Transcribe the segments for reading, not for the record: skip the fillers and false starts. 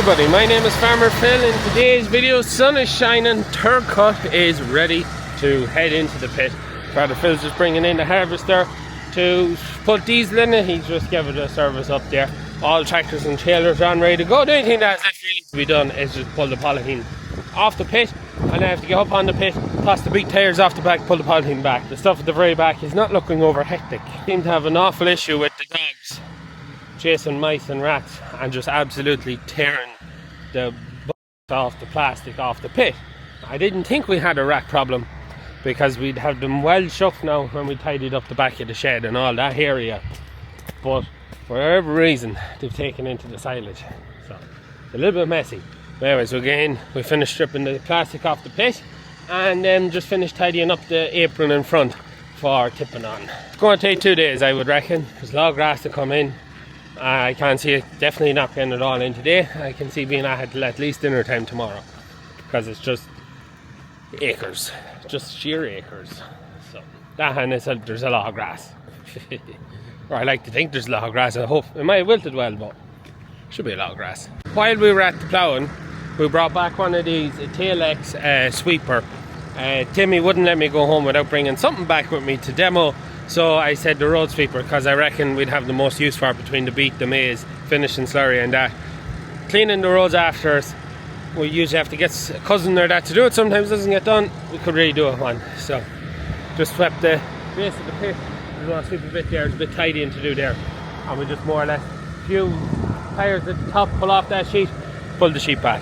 everybody, my name is Farmer Phil. In today's video, sun is shining, third cut is ready to head into the pit. Father Phil's just bringing in the harvester to put diesel in it. He's just giving it a service up there. All tractors and trailers are on ready to go. The only thing that's left really to be done is just pull the polythene off the pit, and I have to get up on the pit, toss the big tyres off the back, pull the polythene back. The stuff at the very back is not looking over hectic. Seem to have an awful issue with the dogs chasing mice and rats and just absolutely tearing the off the plastic off the pit. I didn't think we had a rat problem because we'd have them well shook now when we tidied up the back of the shed and all that area, but for whatever reason they've taken into the silage, so it's a little bit messy. But anyways, again, we finished stripping the plastic off the pit and then just finished tidying up the apron in front for tipping on. It's going to take 2 days, I would reckon. There's a lot of grass to come in. I can't see it definitely not getting it all in today. I can see being at least dinner time tomorrow, because it's just acres, just sheer acres. So that, and there's a lot of grass. Or I like to think there's a lot of grass. I hope it might have wilted well, but should be a lot of grass. While we were at the ploughing, we brought back one of these Tail-X sweeper. Timmy wouldn't let me go home without bringing something back with me to demo. So I said the road sweeper, because I reckon we'd have the most use for it between the beet, the maize, finishing slurry and that. Cleaning the roads after us, we usually have to get a cousin or that to do it. Sometimes it doesn't get done. We could really do it one. So just swept the base of the pit. There's one sweep a bit there, there's a bit tidying to do there. And we just more or less few tyres at the top, pull off that sheet, pull the sheet back.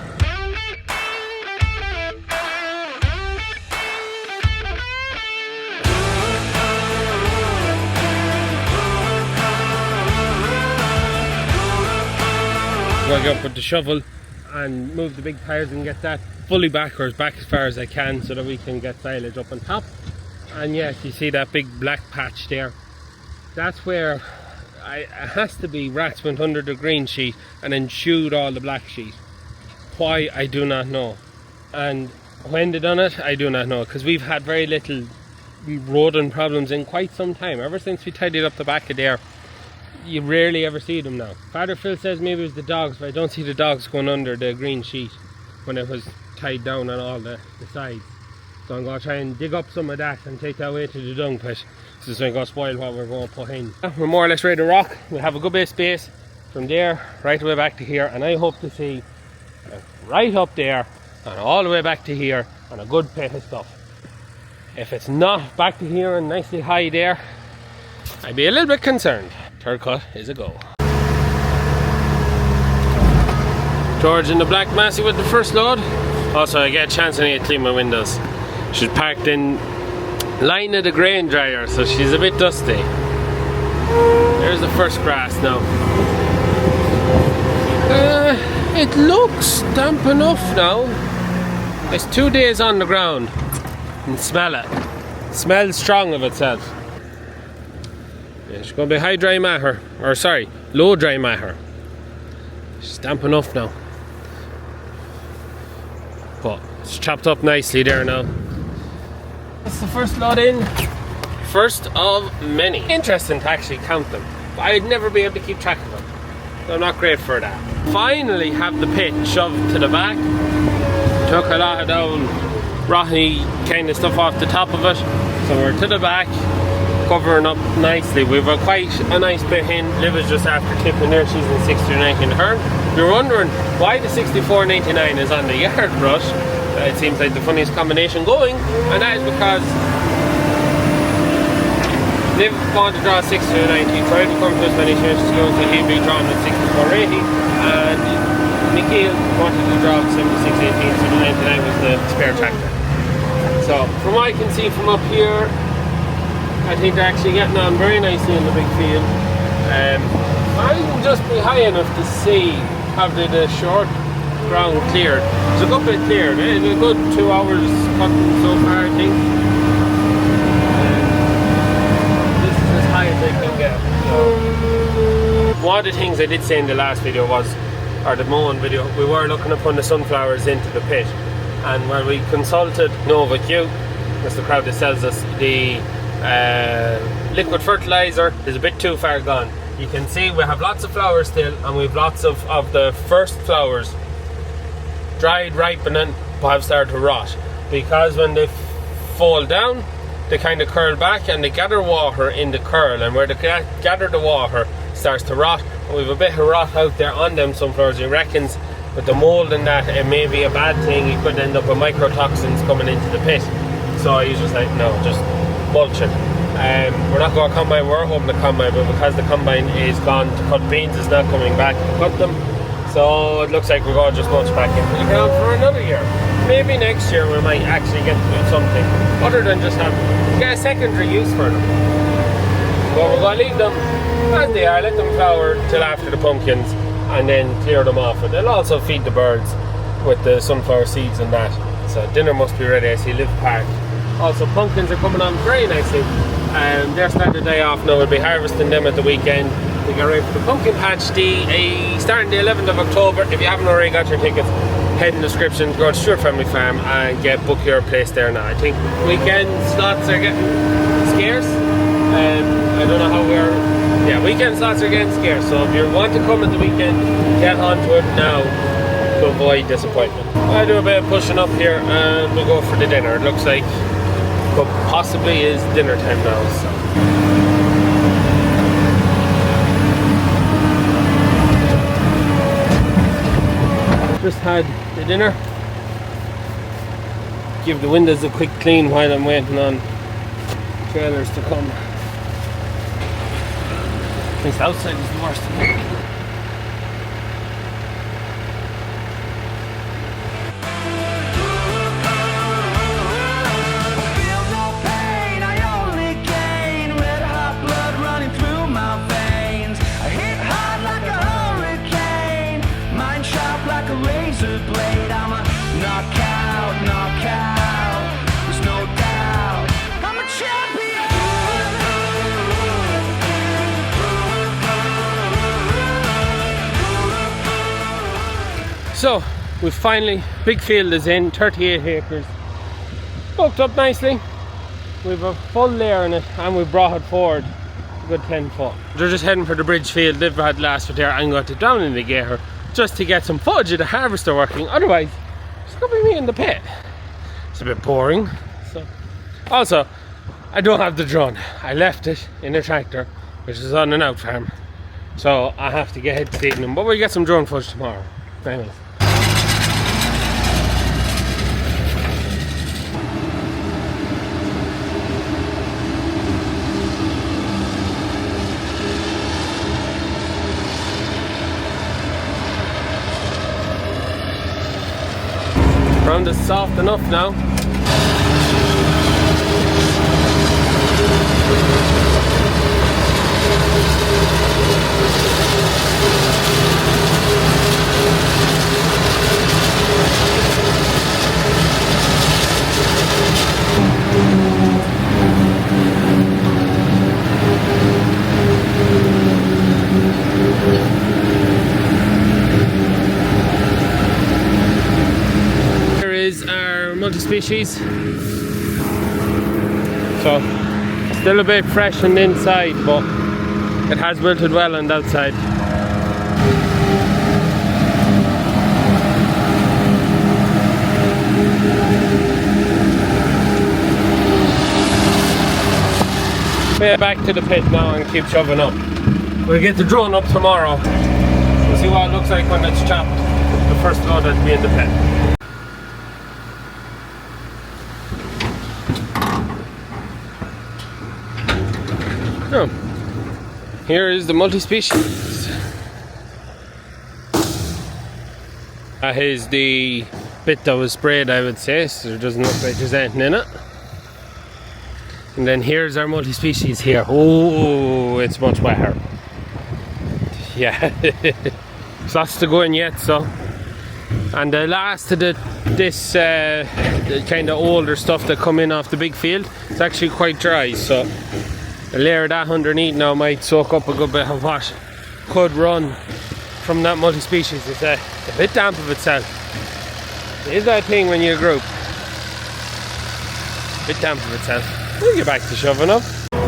I'll go up with the shovel and move the big tyres and get that fully backwards, back as far as I can, so that we can get silage up on top. And yes, you see that big black patch there, that's where it has to be rats went under the green sheet and then chewed all the black sheet. Why, I do not know, and when they done it, I do not know, because we've had very little rodent problems in quite some time. Ever since we tidied up the back of there, you rarely ever see them now. Father Phil says maybe it was the dogs, but I don't see the dogs going under the green sheet when it was tied down on all the sides. So I'm going to try and dig up some of that and take that away to the dung pit. This is going to spoil what we're going to put in. We're more or less ready to rock. We have a good bit of space from there right away back to here, and I hope to see right up there and all the way back to here and a good pit of stuff. If it's not back to here and nicely high there, I'd be a little bit concerned. Third cut is a go. George in the black Massey with the first load. Also, I get a chance I need to clean my windows. She's parked in line of the grain dryer, so she's a bit dusty. There's the first grass now. It looks damp enough now. It's 2 days on the ground. And smell it. It smells strong of itself. It's going to be high dry matter, or sorry, low dry matter. It's damp enough now, but it's chopped up nicely there now. That's the first load in, first of many. Interesting to actually count them, but I'd never be able to keep track of them, so I'm not great for that. Finally have the pit shoved to the back. Took a lot of down rocky kind of stuff off the top of it, so we're to the back, covering up nicely. We've got quite a nice bit in. Liv is just after clipping there, she's in 63.90 in her. You're wondering why the 64.99 is on the yard brush. It seems like the funniest combination going, and that is because Liv wanted to draw 62.90, tried to come to us many years ago, so he'd be drawn with 64.80, and Michael wanted to draw 76.18, so the 99 was the spare tractor. So from what I can see from up here, I think they're actually getting on very nicely in the big field. I can just be high enough to see, have the short ground cleared. It's a good bit cleared. It's a good 2 hours cutting so far, I think. This is as high as I can get. So, one of the things I did say in the last video was, or the mowing video, we were looking to put the sunflowers into the pit. And when we consulted Nova Q, that's the crowd that sells us the liquid fertilizer, is a bit too far gone. You can see we have lots of flowers still, and we have lots of the first flowers dried, ripening, but have started to rot. Because when they fall down, they kind of curl back and they gather water in the curl, and where they gather the water starts to rot. And we have a bit of rot out there on them sunflowers. He reckons with the mould and that, it may be a bad thing. You could end up with microtoxins coming into the pit. So he's just like, no, just mulch it. We're not going to combine, we're hoping to combine, but because the combine is gone to cut beans, it's not coming back to cut them. So it looks like we're going to just mulch back into the ground for another year. Maybe next year we might actually get to do something other than just get a secondary use for them. But we're going to leave them as they are, let them flower till after the pumpkins, and then clear them off. And they'll also feed the birds with the sunflower seeds and that. So dinner must be ready. I see Live Park. Also pumpkins are coming on very nicely. They're starting to die off now. We'll be harvesting them at the weekend. We get ready for the pumpkin patch starting the 11th of October. If you haven't already got your tickets, head in the description, go to Stewart Family Farm and book your place there now. I think weekend slots are getting scarce. I don't know how weekend slots are getting scarce. So if you want to come at the weekend, get onto it now to avoid disappointment. I'll do a bit of pushing up here and we'll go for the dinner. It looks like but possibly is dinner time now. So. Just had the dinner. Give the windows a quick clean while I'm waiting on trailers to come. At least outside is the worst. So, we finally, big field is in, 38 acres, booked up nicely. We have a full layer in it and we brought it forward a good 10 foot. They're just heading for the bridge field. They've had last for there. I'm going to down in the gator just to get some fudge of the harvester working. Otherwise, it's going to be me in the pit. It's a bit boring. So, also, I don't have the drone. I left it in the tractor, which is on an out farm. So I have to get head to them, but we'll get some drone fudge tomorrow. Very nice. Ground is soft enough now. Multi-species, so still a bit fresh on the inside, but it has wilted well on the outside. We're back to the pit now and keep shoving up. We'll get the drone up tomorrow. We'll see what it looks like when it's chopped. The first load that'll be in the pit. Oh, here is the multi-species. That is the bit that was sprayed, I would say, so there doesn't look like there's anything in it. And then here's our multi-species here. Oh, it's much wetter. Yeah, there's lots to go in yet, so. And the last of the kind of older stuff that come in off the big field, it's actually quite dry, so a layer of that underneath now might soak up a good bit of what could run from that multi-species. It's a bit damp of itself. It is that thing when you group. A bit damp of itself. We'll get back to shoving up.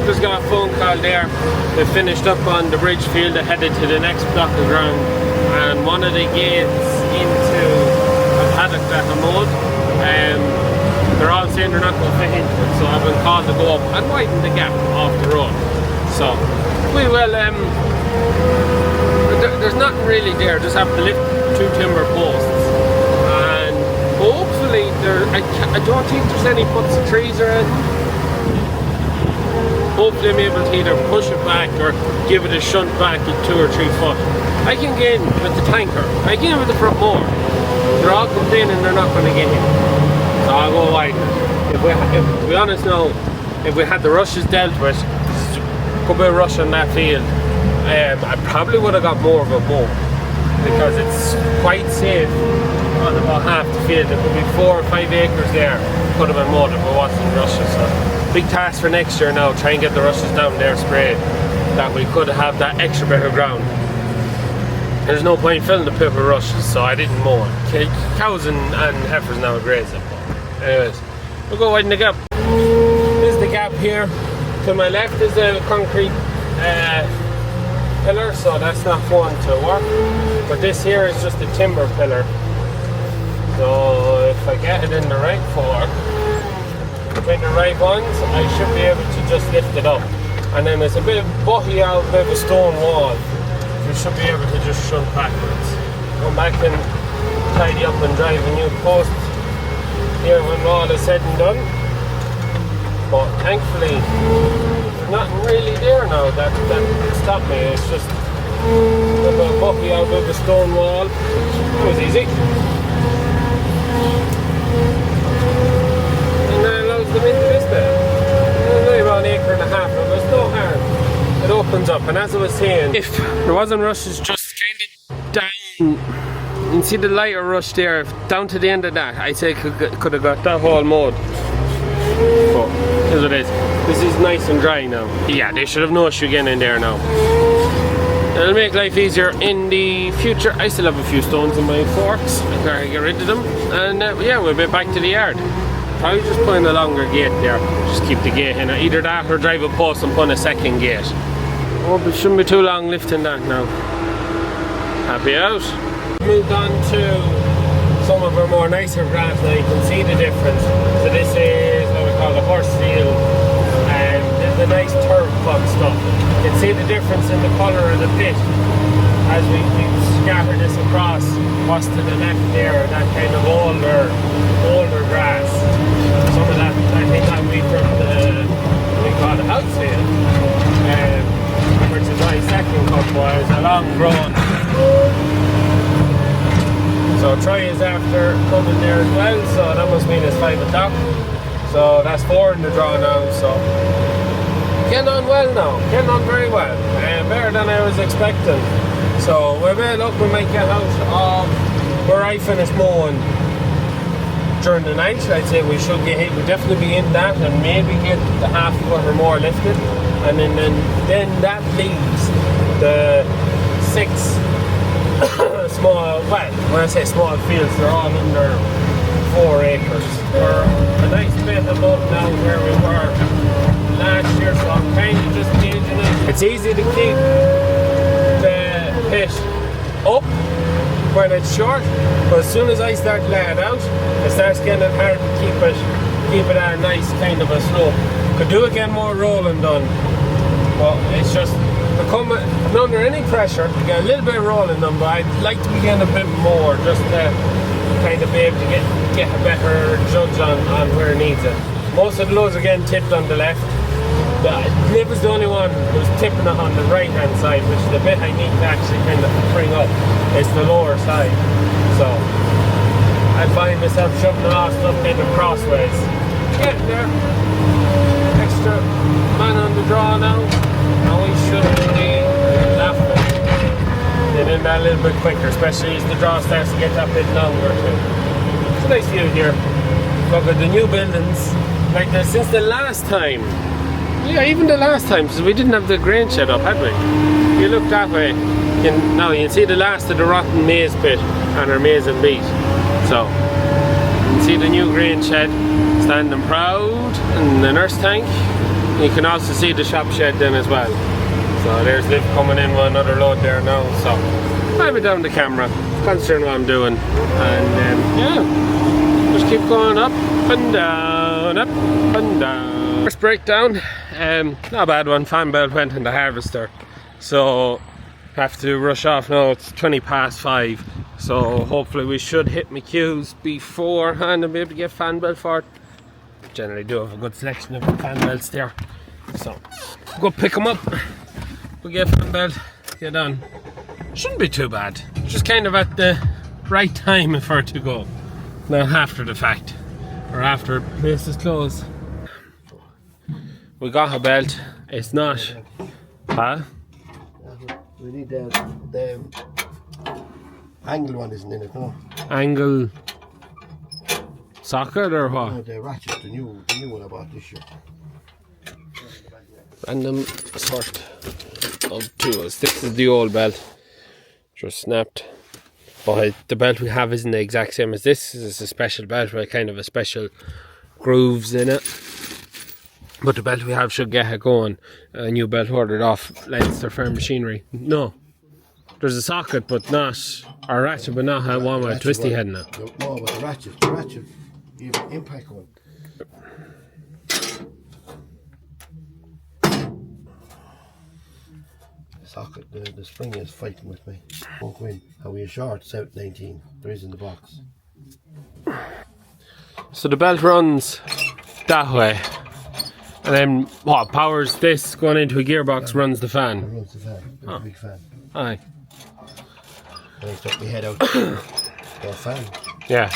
Just got a phone call there. They finished up on the bridge field. They headed to the next block of ground, and one of the gates into a paddocks that are mowed. They're all saying they're not going to fit into it, so I've been called to go up and widen the gap off the road. So we will, there's nothing really there, just have to lift 2 timber posts, and hopefully I don't think there's any puts of trees or anything. Hopefully I'm able to either push it back or give it a shunt back at 2 or 3 foot. I can get in with the tanker, I can get in with the front mower. They're all complaining they're not going to get in, so I'll go widen it. If to be honest now, if we had the rushes dealt with, could be a rush on that field, I probably would have got more of a mow, because it's quite safe on about half the field. There could be 4 or 5 acres there, could have been mowed if it wasn't rushes. So big task for next year now, try and get the rushes down there sprayed, that we could have that extra bit of ground. There's no point filling the pit with rushes, so I didn't mow it. Cows and heifers now graze it. Anyways, we'll go widen the gap. This is the gap here. To my left is a concrete pillar, so that's not fun to work. But this here is just a timber pillar. So if I get it in the right fork, between the right ones, I should be able to just lift it up. And then there's a bit of butty out, a bit of a stone wall. You should be able to just shunt backwards. Come back and tidy up and drive a new post here when all is said and done. But thankfully, there's nothing really there now that stopped me. It's just a bit of butty out of the stone wall. It was easy. And that allows them into this bit. There's only about 1.5 acres, but there's no harm. It opens up, and as I was saying, if there wasn't rushes just kind of down, you can see the lighter rush there, down to the end of that, I'd say could have got that whole mode. But here's what it is. This is nice and dry now. Yeah, they should have no issue getting in there now. It'll make life easier in the future. I still have a few stones in my forks. I gotta get rid of them, and yeah, we'll be back to the yard. Probably just putting a longer gate there. Just keep the gate in. Either that or drive a post and put a second gate. Oh, but it shouldn't be too long lifting that now. Happy out. Moved on to some of our more nicer grass now. You can see the difference. So this is what we call the horse field, and the nice turf club stuff. You can see the difference in the colour of the pit as we scatter this across. What's to the left there, that kind of older grass. Some of that, I think that would be from the, we call it outfield, which is my second cut was a long grown. So Troy is after coming there as well, so that must mean it's 5 o'clock. So that's 4 in the draw now, so getting on well now, getting on very well, and better than I was expecting. So we're well up, we might get out of where I finished mowing during the night. I'd say we should get hit, we'll definitely be in that and maybe get the half foot or more lifted. And then that leaves the 6 small, well, when I say small fields, they're all under 4 acres. We're a nice bit above now where we were last year, so I'm kind of just gauging it. It's easy to keep the pit up when it's short, but as soon as I start laying it out, it starts getting hard to keep it at a nice kind of a slope. Could do again more rolling done, but it's just becoming under any pressure to get a little bit of rolling done, but I'd like to be getting a bit more just to kind of be able to get a better judge on where it needs it. Most of the loads are getting tipped on the left. Cliff is the only one who's tipping it on the right hand side, which is the bit I need to actually kind of bring up. It's the lower side. So I find myself shoving a lot of stuff kind of crossways. Getting there. Extra man on the draw now. And we should be laughing. Getting in that a little bit quicker, especially as the draw starts to get that bit longer too. It's a nice view here. Look at the new buildings. Like this since the last time. Yeah, even the last time, because we didn't have the grain shed up, had we? If you look that way, now you can see the last of the rotten maize pit and our maize and beet. So, you can see the new grain shed standing proud and the nurse tank. You can also see the shop shed then as well. So there's Liv coming in with another load there now. So I'll be down the camera, concentrating what I'm doing, and yeah, just keep going up and down, up and down. First breakdown, not a bad one. Fan belt went in the harvester, so have to rush off now. It's 5:20, so hopefully we should hit my queues beforehand and be able to get fan belt for it. Generally do have a good selection of fan belts there, so go pick them up. We'll get fan belt, get on. Shouldn't be too bad, just kind of at the right time for it to go, not after the fact or after place is closed. We got a belt, it's not, huh? We need the angle one, isn't in it, no? Angle socket or what? No, the ratchet, the new one I bought this year. Random sort of tools. This is the old belt, just snapped. But the belt we have isn't the exact same as this. This is a special belt with kind of a special grooves in it. But the belt we have should get it going. A new belt ordered off Leinster Farm Machinery. No, there's a socket but not, or ratchet but not one with a twisty head in it. No, but the ratchet, you have an impact one. The socket, the spring is fighting with me. Won't win. How we are short, it's out 19. There is in the box. So the belt runs that way. And then what powers this going into a gearbox runs the fan? It runs the fan. It's a big fan. Aye. And I stuck my head out for a fan. Yeah.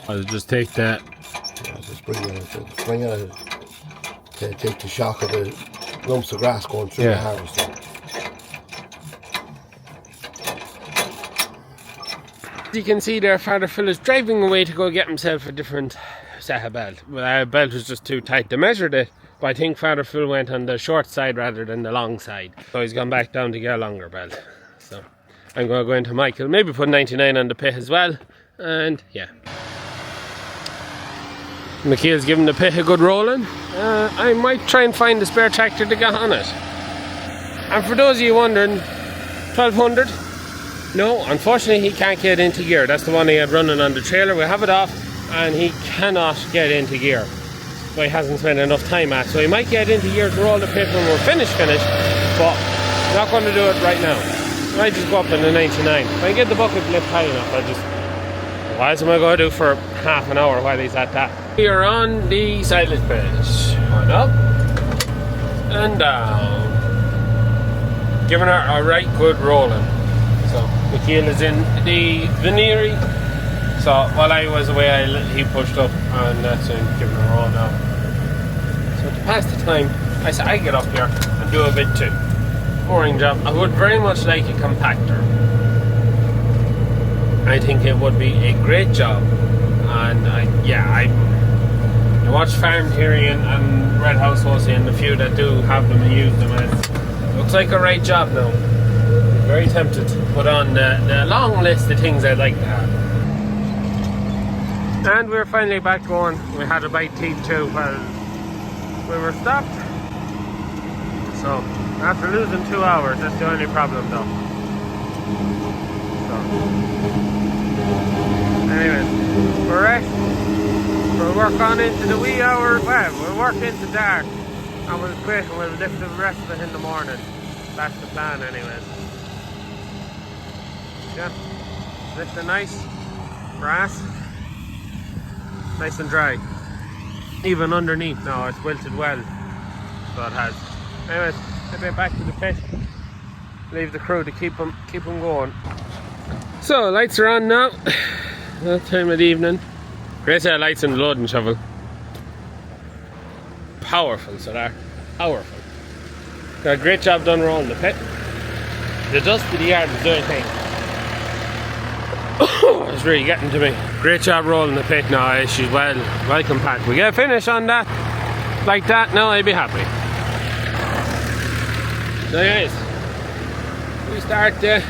I'll just take that. Yeah, the spring on it to take the shock of the lumps of grass going through the harvester. As you can see there, Father Phil is driving away to go get himself a different set of belt. Well, our belt was just too tight to measure it, but I think Father Phil went on the short side rather than the long side. So he's gone back down to get a longer belt. So I'm going to go into Michael, maybe put 99 on the pit as well, and yeah. Michael's giving the pit a good rolling. I might try and find a spare tractor to get on it. And for those of you wondering, 1200? No, unfortunately he can't get into gear. That's the one he had running on the trailer. We have it off and he cannot get into gear. So he hasn't spent enough time at. So he might get into gear to roll the pit when we're finished, but not going to do it right now. I might just go up in the 99. If I get the bucket lift high enough, I'll just... What else am I going to do for half an hour while he's at that? We are on the silage bench. Going up and down. Giving her a right good rolling. So Michael is in the veneery. So while I was away, he pushed up and that's him giving her a roll now. So to pass the time, I said I get up here and do a bit too. Boring job. I would very much like a compactor. I think it would be a great job. And I watch Farm Theory and Red House Hosey and the few that do have them and use them. And it looks like a right job now. Very tempted to put on the long list of things I'd like to have. And we're finally back going. We had a bite to eat too while we were stopped. So after losing 2 hours, that's the only problem though. So anyways, we're rest. We'll work on into the wee hours. Well, we'll work into dark and we'll quit and we'll lift the rest of it in the morning. That's the plan anyways. Yeah, lift the nice grass, nice and dry. Even underneath now, it's wilted well, so it has. Anyways, I'll get back to the pit. Leave the crew to keep them going. So lights are on now. That time of the evening. Great set of lights in the loading shovel. Powerful, so they're powerful. Got a great job done rolling the pit. The dust of the yard is the only thing. It's really getting to me. Great job rolling the pit now. She's well compact. We get a finish on that like that now, I'd be happy. So guys, we start the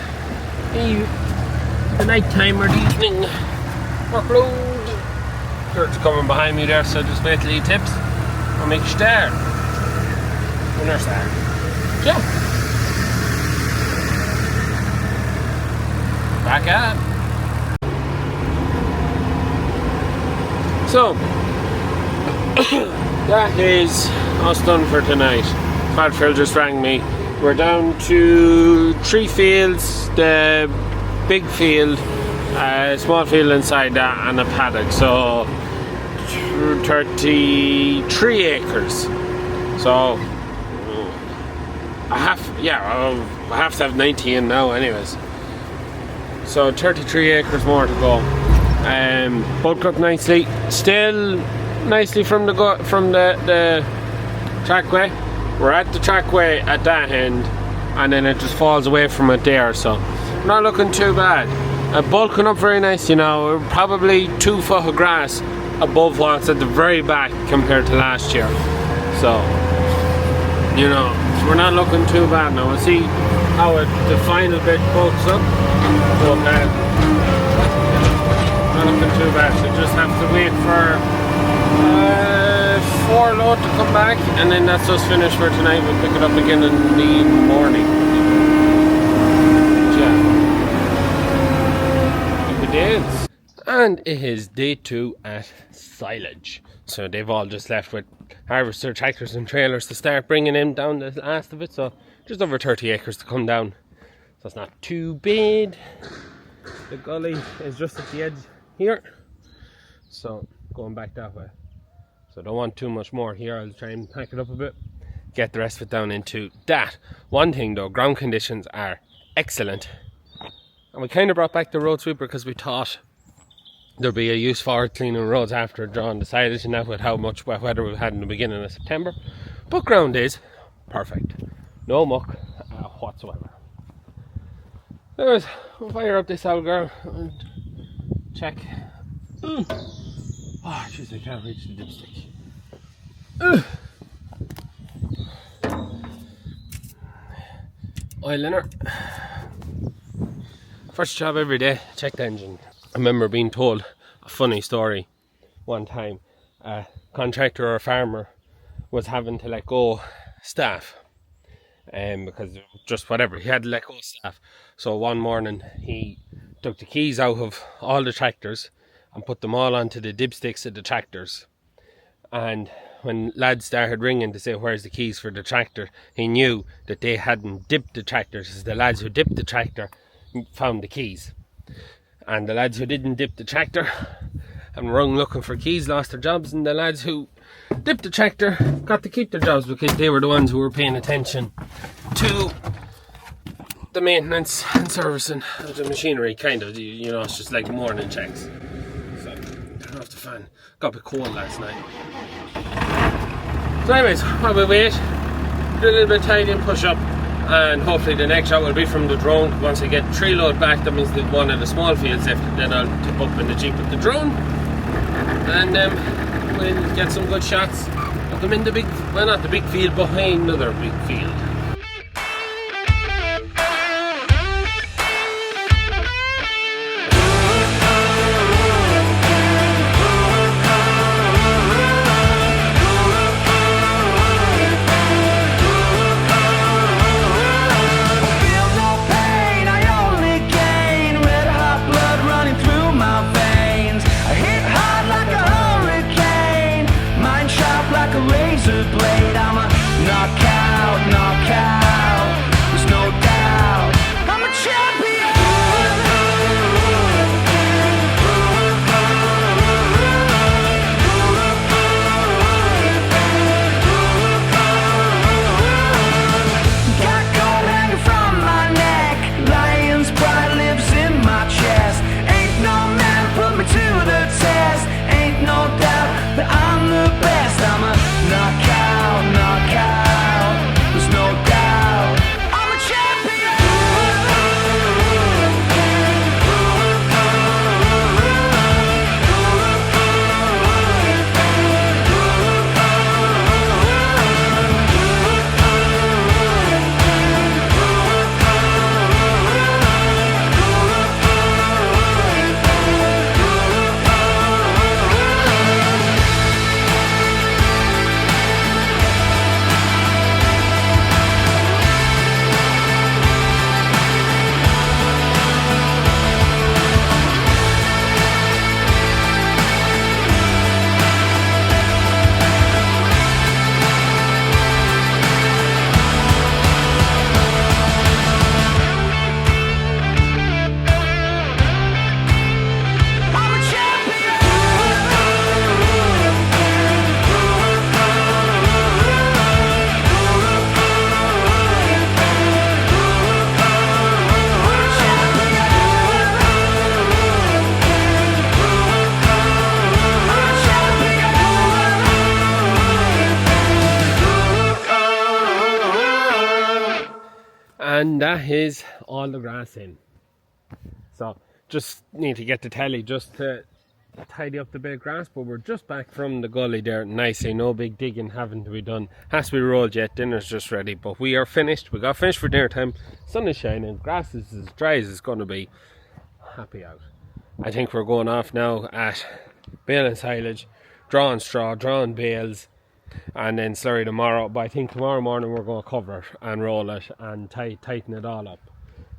night time or the evening workload. Kurt's coming behind me there, so just wait till he tips. I'll make a start. Winner star. Yeah. Back at it. So, that is us done for tonight. Phil just rang me. We're down to 3 fields, the big field, a small field inside that, and a paddock. So 33 acres. So I have to have 90 in now anyways. So 33 acres more to go. Bulked up nicely, still nicely from the trackway. We're at the trackway at that end, and then it just falls away from it there, so not looking too bad. Bulking up very nice, you know, probably 2 foot of grass above what's at the very back compared to last year. So, you know, we're not looking too bad now. We'll see how the final bit bulks up. But, not looking too bad, so just have to wait for 4 load to come back, and then that's us finished for tonight. We'll pick it up again in the morning. Happy days. And it is day 2 at Silage. So they've all just left with harvester tractors and trailers to start bringing in down the last of it. So just over 30 acres to come down. So it's not too bad. The gully is just at the edge here, so going back that way. So don't want too much more here. I'll try and pack it up a bit, get the rest of it down into that. One thing though, ground conditions are excellent, and we kind of brought back the road sweeper because we thought there'd be a use for cleaning roads after drawing the silage and that, with how much wet weather we've had in the beginning of September. But ground is perfect, no muck whatsoever. Anyways, we'll fire up this Jaguar and check. Oh jeez, I can't reach the dipstick. Oil in her. First job every day, check the engine. I remember being told a funny story one time. A contractor or a farmer was having to let go staff, because just whatever, he had to let go staff. So one morning he took the keys out of all the tractors and put them all onto the dipsticks of the tractors, and when lads started ringing to say where's the keys for the tractor, he knew that they hadn't dipped the tractors. The lads who dipped the tractor found the keys, and the lads who didn't dip the tractor and rung looking for keys lost their jobs, and the lads who dipped the tractor got to keep their jobs because they were the ones who were paying attention to the maintenance and servicing of the machinery, kind of, you know, it's just like morning checks. So, turn off the fan. Got a bit cold last night. So anyways, while we wait, do a little bit of tidy and push up, and hopefully the next shot will be from the drone. Once I get 3 load back, that means that one of the small fields left, then I'll tip up in the Jeep with the drone, and we'll get some good shots of them in the big, well, not the big field, behind another big field. Blade, I'm a knockout And that is all the grass in. So just need to get the telly just to tidy up the bit of grass, but we're just back from the gully there nicely. No big digging having to be done. Has to be rolled yet. Dinner's just ready, but we are finished. We got finished for dinner time. Sun is shining. Grass is as dry as it's going to be. Happy out. I think we're going off now at baling silage, drawing straw, drawing bales, and then slurry tomorrow. But I think tomorrow morning we're going to cover it and roll it and tighten it all up.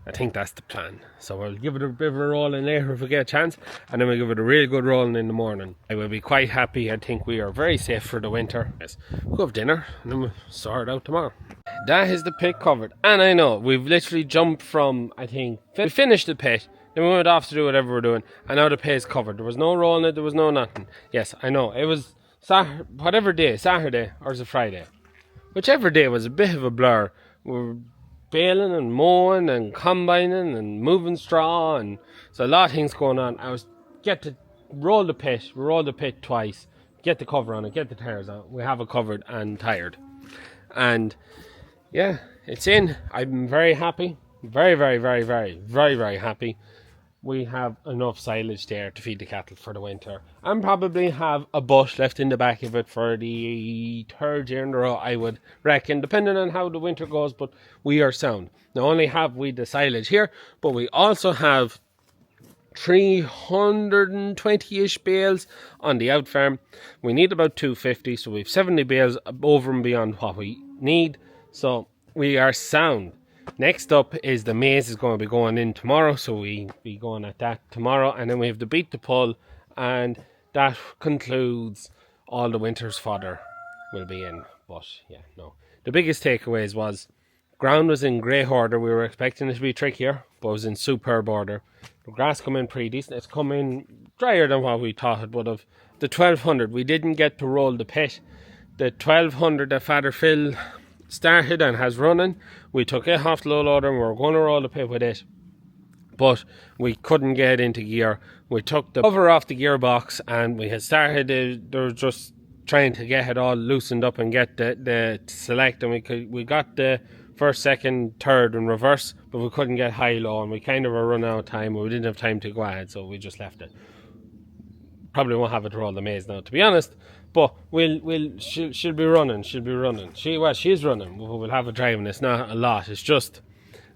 I think that's the plan. So we'll give it a bit of a rolling later if we get a chance, and then we'll give it a real good rolling in the morning. I will be quite happy. I think we are very safe for the winter. Yes, we'll have dinner and then we'll sort it out tomorrow. That is the pit covered. And I know, we've literally jumped from, I think, we finished the pit, then we went off to do whatever we're doing, and now the pit is covered. There was no rolling it, there was no nothing. Yes, I know, it was whatever day, Saturday or was it Friday? Whichever day was a bit of a blur. We're baling and mowing and combining and moving straw, and so a lot of things going on. I was get to roll the pit. We rolled the pit twice. Get the cover on it. Get the tires on it. We have it covered and tired. And yeah, it's in. I'm very happy. Very, very, very, very, very, very happy. We have enough silage there to feed the cattle for the winter, and probably have a bush left in the back of it for the third year in a row, I would reckon, depending on how the winter goes. But we are sound. Not only have we the silage here, but we also have 320-ish bales on the out farm. We need about 250, so we have 70 bales over and beyond what we need. So we are sound. Next up is the maize is going to be going in tomorrow, so we be going at that tomorrow, and then we have the beat to pull, and that concludes all the winter's fodder will be in. But yeah, no, the biggest takeaways was ground was in great order. We were expecting it to be trickier, but it was in superb order. The grass come in pretty decent. It's come in drier than what we thought it would have. The 1200, we didn't get to roll the pit. The 1200 that Father Phil started and has running, we took it off the low loader and we were going to roll the pit with it, but we couldn't get it into gear. We took the cover off the gearbox and we had started they were just trying to get it all loosened up and get the select, and we got the first, second, third in reverse, but we couldn't get high low, and we kind of were running out of time. We didn't have time to go ahead, so we just left it. Probably won't have it to roll the maize now, to be honest. But she'll be running. She's running. We'll have it driving. It's not a lot. It's just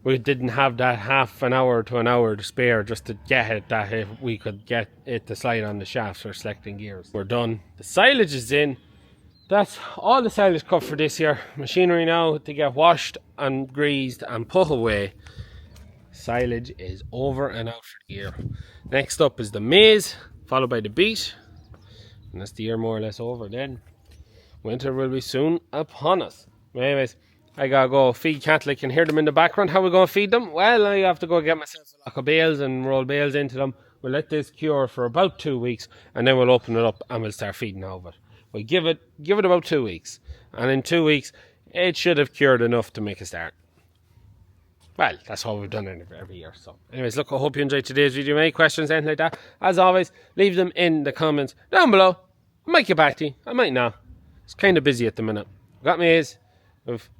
we didn't have that half an hour to an hour to spare just to get it, that if we could get it to slide on the shafts for selecting gears. We're done. The silage is in. That's all the silage cut for this year. Machinery now to get washed and greased and put away. Silage is over and out for the year. Next up is the maize, followed by the beet. And that's the year more or less over then. Winter will be soon upon us. Anyways, I gotta go feed cattle. I can hear them in the background. How are we gonna feed them? Well, I have to go get myself a lock of bales and roll bales into them. We'll let this cure for about 2 weeks, and then we'll open it up and we'll start feeding over it. We give it about 2 weeks, and in 2 weeks it should have cured enough to make a start. Well, that's what we've done every year. So anyways, look, I hope you enjoyed today's video. Any questions, anything like that, as always, leave them in the comments down below. I might get back to you, I might not. It's kind of busy at the minute. I've got maize, we've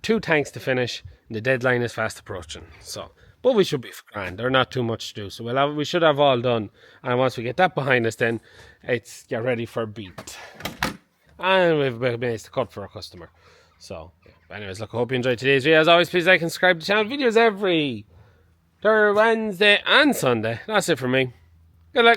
2 tanks to finish, and the deadline is fast approaching. So, but we should be grand. There's not too much to do, so we should have all done. And once we get that behind us, then it's get ready for beat. And we have a bit of maize to cut for our customer. So, yeah. Anyways, look, I hope you enjoyed today's video. As always, please like and subscribe to the channel. Videos every Thursday, Wednesday and Sunday. That's it for me. Good luck.